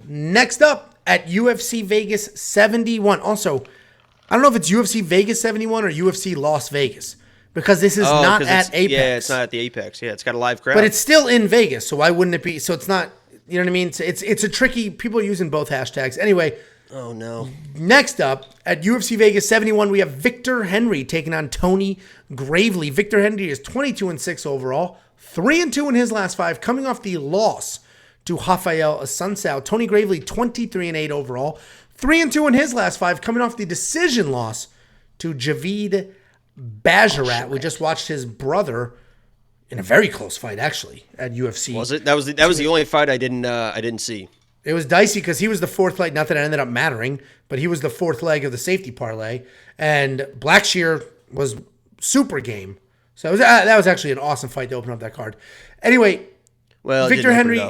Next up at UFC Vegas 71. Also, I don't know if it's UFC Vegas 71 or UFC Las Vegas because this is not at Apex. Yeah, it's not at the Apex. Yeah, it's got a live crowd. But it's still in Vegas, so why wouldn't it be? So it's not, you know what I mean? It's a tricky, people are using both hashtags. Anyway. Oh, no. Next up at UFC Vegas 71, we have Victor Henry taking on Tony Gravely. Victor Henry is 22-6 overall, 3-2 in his last 5, coming off the loss to Rafael Assunção. Tony Gravely, 23-8 overall, 3-2 in his last 5, coming off the decision loss to Javid Bajarat. We just watched his brother in a very close fight, actually, at UFC. Was it? That was the only fight I didn't see. It was dicey because he was the fourth leg. Not that it ended up mattering, but he was the fourth leg of the safety parlay. And Blackshear was super game. So that was actually an awesome fight to open up that card. Anyway, Victor Henry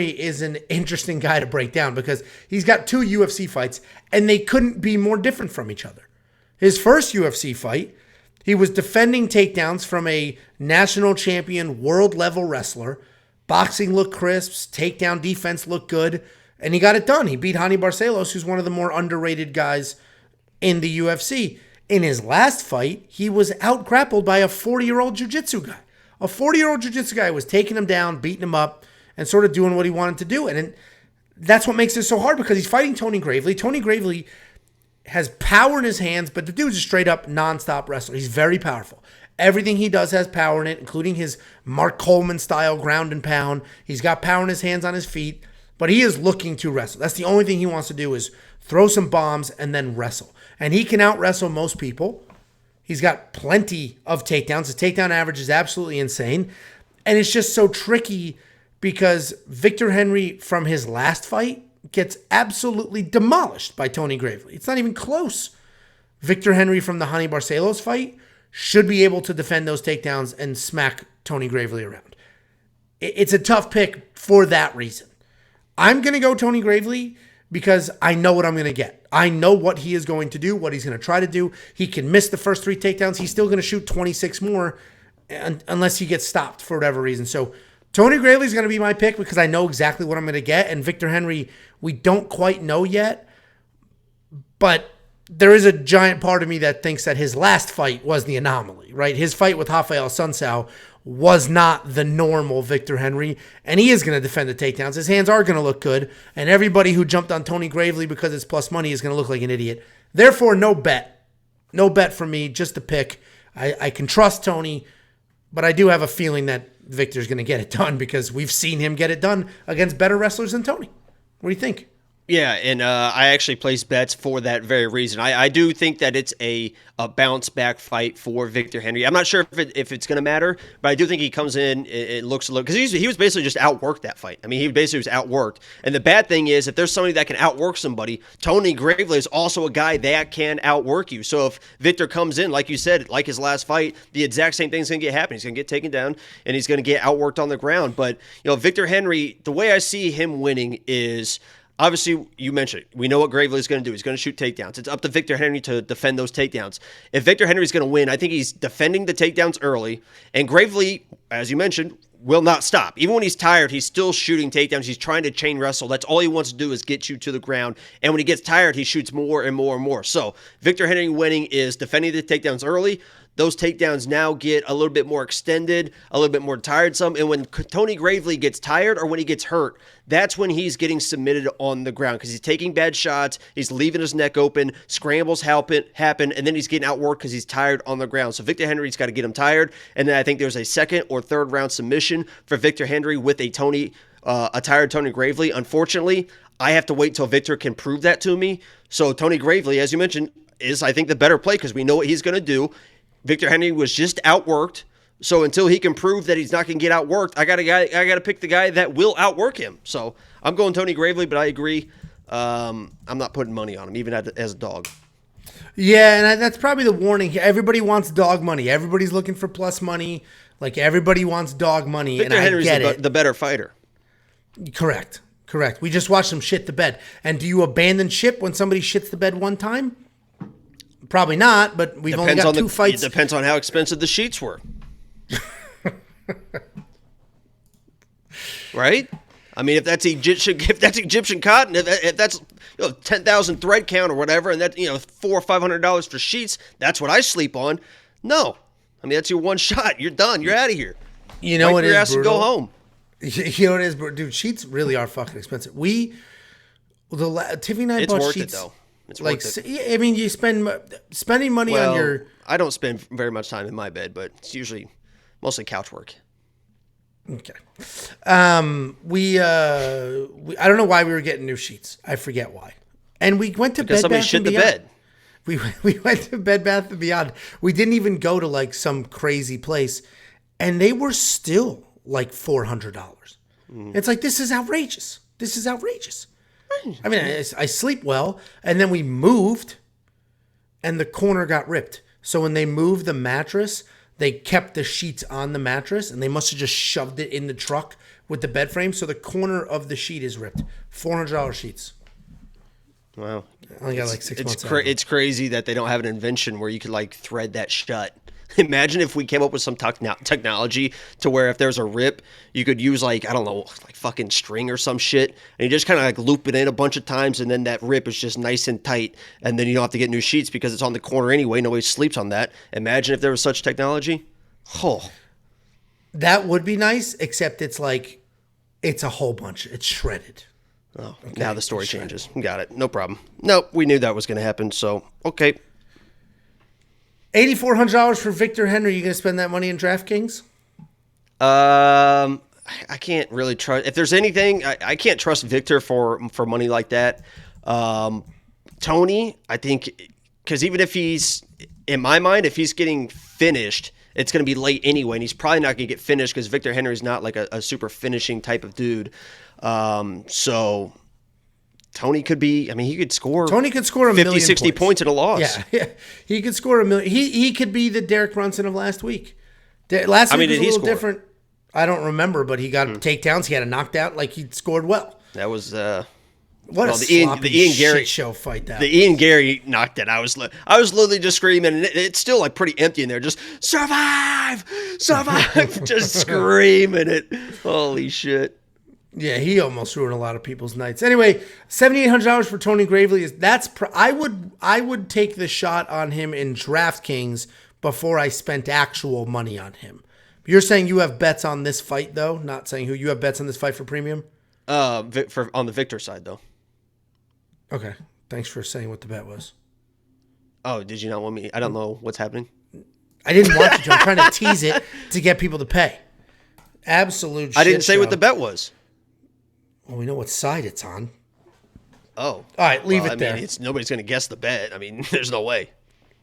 is an interesting guy to break down because he's got 2 UFC fights, and they couldn't be more different from each other. His first UFC fight, he was defending takedowns from a national champion, world-level wrestler. Boxing looked crisp, takedown defense looked good, and he got it done. He beat Hani Barcelos, who's one of the more underrated guys in the UFC. In his last fight, he was out-grappled by a 40-year-old jiu-jitsu guy. A 40-year-old jiu-jitsu guy was taking him down, beating him up, and sort of doing what he wanted to do. And that's what makes it so hard because he's fighting Tony Gravely. Tony Gravely has power in his hands, but the dude's a straight-up nonstop wrestler. He's very powerful. Everything he does has power in it, including his Mark Coleman-style ground and pound. He's got power in his hands, on his feet, but he is looking to wrestle. That's the only thing he wants to do is throw some bombs and then wrestle. And he can out-wrestle most people. He's got plenty of takedowns. His takedown average is absolutely insane. And it's just so tricky because Victor Henry, from his last fight, gets absolutely demolished by Tony Gravely. It's not even close. Victor Henry from the Hani Barcelos fight should be able to defend those takedowns and smack Tony Gravely around. It's a tough pick for that reason. I'm going to go Tony Gravely because I know what I'm going to get. I know what he is going to do, what he's going to try to do. He can miss the first 3 takedowns. He's still going to shoot 26 more unless he gets stopped for whatever reason. So Tony Gravely is going to be my pick because I know exactly what I'm going to get. And Victor Henry, we don't quite know yet, but there is a giant part of me that thinks that his last fight was the anomaly, right? His fight with Rafael Assunção was not the normal Victor Henry, and he is going to defend the takedowns. His hands are going to look good, and everybody who jumped on Tony Gravely because it's plus money is going to look like an idiot. Therefore, no bet. No bet for me, just a pick. I can trust Tony, but I do have a feeling that Victor's going to get it done because we've seen him get it done against better wrestlers than Tony. What do you think? Yeah, and I actually placed bets for that very reason. I do think that it's a bounce-back fight for Victor Henry. I'm not sure if it's going to matter, but I do think he comes in, it looks a little... Because he was basically just outworked that fight. I mean, he basically was outworked. And the bad thing is, if there's somebody that can outwork somebody, Tony Gravely is also a guy that can outwork you. So if Victor comes in, like you said, like his last fight, the exact same thing's going to happen. He's going to get taken down, and he's going to get outworked on the ground. But, Victor Henry, the way I see him winning is... Obviously, you mentioned it. We know what Gravely is going to do. He's going to shoot takedowns. It's up to Victor Henry to defend those takedowns. If Victor Henry is going to win, I think he's defending the takedowns early. And Gravely, as you mentioned, will not stop. Even when he's tired, he's still shooting takedowns. He's trying to chain wrestle. That's all he wants to do is get you to the ground. And when he gets tired, he shoots more and more and more. So Victor Henry winning is defending the takedowns early. Those takedowns now get a little bit more extended, a little bit more tiresome. And when Tony Gravely gets tired or when he gets hurt, that's when he's getting submitted on the ground because he's taking bad shots, he's leaving his neck open, scrambles happen, and then he's getting outworked because he's tired on the ground. So Victor Henry's got to get him tired. And then I think there's a second or third round submission for Victor Henry with a tired Tony Gravely. Unfortunately, I have to wait till Victor can prove that to me. So Tony Gravely, as you mentioned, is I think the better play because we know what he's going to do. Victor Henry was just outworked, so until he can prove that he's not going to get outworked, I got to pick the guy that will outwork him. So I'm going Tony Gravely, but I agree. I'm not putting money on him, even as a dog. Yeah, and that's probably the warning here. Everybody wants dog money. Everybody's looking for plus money. Like everybody wants dog money, Victor and Henry's I get the better fighter. Correct. We just watched him shit the bed. And do you abandon ship when somebody shits the bed one time? Probably not, but we've only got 2 fights. It depends on how expensive the sheets were. Right? I mean, if that's Egyptian cotton, if that's 10,000 thread count or whatever, and that $400 or $500 for sheets, that's what I sleep on. No, I mean that's your one shot. You're done. You're out of here. You know what your is ass brutal? And go home. You know what it is, dude? Sheets really are fucking expensive. Tiffany and I It's bought worth sheets. It though. It's like, worth it. I mean, you spending money on your. I don't spend very much time in my bed, but it's usually mostly couch work. Okay. I don't know why we were getting new sheets. I forget why. And we went to Bed somebody Bath shit and the Beyond. bed. We went to Bed Bath and Beyond. We didn't even go to like some crazy place, and they were still like $400. It's like, this is outrageous. This is outrageous. I mean, I sleep well, and then we moved, and the corner got ripped. So when they moved the mattress, they kept the sheets on the mattress, and they must have just shoved it in the truck with the bed frame. So the corner of the sheet is ripped. $400 sheets. Wow. I only got like 6 months. It's crazy that they don't have an invention where you could like thread that shut. Imagine if we came up with some technology to where if there's a rip, you could use like fucking string or some shit, and you just kind of like loop it in a bunch of times, and then that rip is just nice and tight, and then you don't have to get new sheets because it's on the corner anyway. Nobody sleeps on that. Imagine if there was such technology. Oh, that would be nice. Except it's like it's a whole bunch. It's shredded. Oh, okay. Now the story changes. Got it. No problem. Nope, we knew that was going to happen. So okay. $8,400 for Victor Henry. You going to spend that money in DraftKings? I can't really trust. If there's anything, I can't trust Victor for money like that. Tony, I think, because even if he's, in my mind, if he's getting finished, it's going to be late anyway, and he's probably not going to get finished because Victor Henry's not like a super finishing type of dude. So Tony could be, I mean, he could score. Tony could score 50, 60 points in a loss. Yeah. He could score 1 million. He could be the Derek Brunson of last week. Last week was a little different. I don't remember, but he got takedowns. He had a knockdown. Like, he scored well. That was the Ian Gary show fight. That the Ian Gary knockdown. I was literally just screaming, and it's still like pretty empty in there. Just survive, just screaming it. Holy shit. Yeah, he almost ruined a lot of people's nights. Anyway, $7,800 for Tony Gravely I would take the shot on him in DraftKings before I spent actual money on him. You're saying you have bets on this fight though, not saying who you have bets on this fight for premium. On the Victor side though. Okay, thanks for saying what the bet was. Oh, did you not want me? I don't know what's happening. I didn't want you to. I'm trying to tease it to get people to pay. Absolute. I didn't say what the bet was. Well, we know what side it's on. Oh. All right, leave it there. Nobody's going to guess the bet. I mean, there's no way.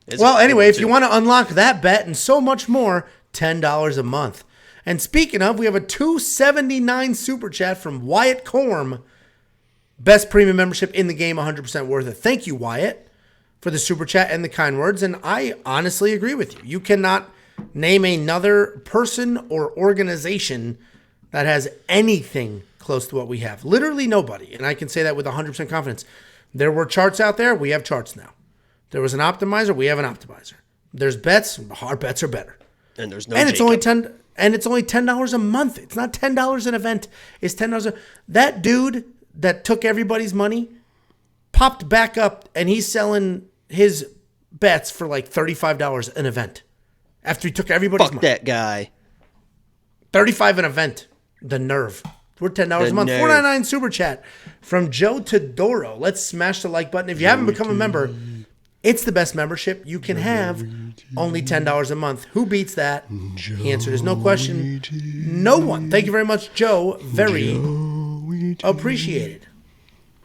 Anyway, if you want to unlock that bet and so much more, $10 a month. And speaking of, we have a $2.79 super chat from Wyatt Corm. Best premium membership in the game, 100% worth it. Thank you, Wyatt, for the super chat and the kind words. And I honestly agree with you. You cannot name another person or organization that has anything close to what we have. Literally nobody. And I can say that with 100% confidence. There were charts out there. We have charts now. There was an optimizer. We have an optimizer. There's bets. Our bets are better. And there's no. And it's only $10 a month. It's not $10 an event. It's $10. That dude that took everybody's money popped back up, and he's selling his bets for like $35 an event after he took everybody's money. Fuck that guy. $35 an event. The nerve. We're $10 a month. $4.99 super chat from Joe Todoro. Let's smash the like button. If you haven't become a member, it's the best membership you can have. Only $10 a month. Who beats that? The answer is no question. No one. Thank you very much, Joe. Very appreciated.